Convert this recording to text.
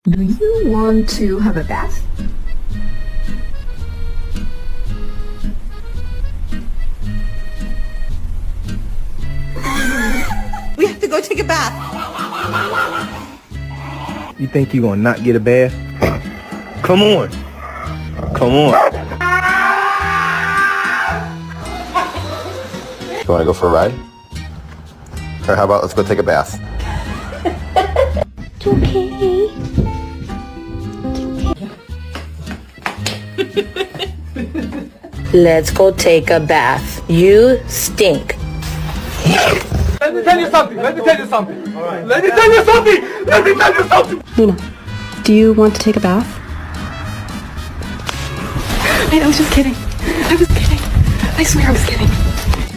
Do you want to have a bath? We have to go take a bath. You think you gonna not get a bath? Come on. Come on. You want to go for a ride? Or how about let's go take a bath? It's okay. Let's go take a bath. You stink. Let me tell you something. Let me tell you something. All right. Let me tell you something. Let me tell you something. Luna, do you want to take a bath? I was just kidding. I was kidding. I swear I was kidding.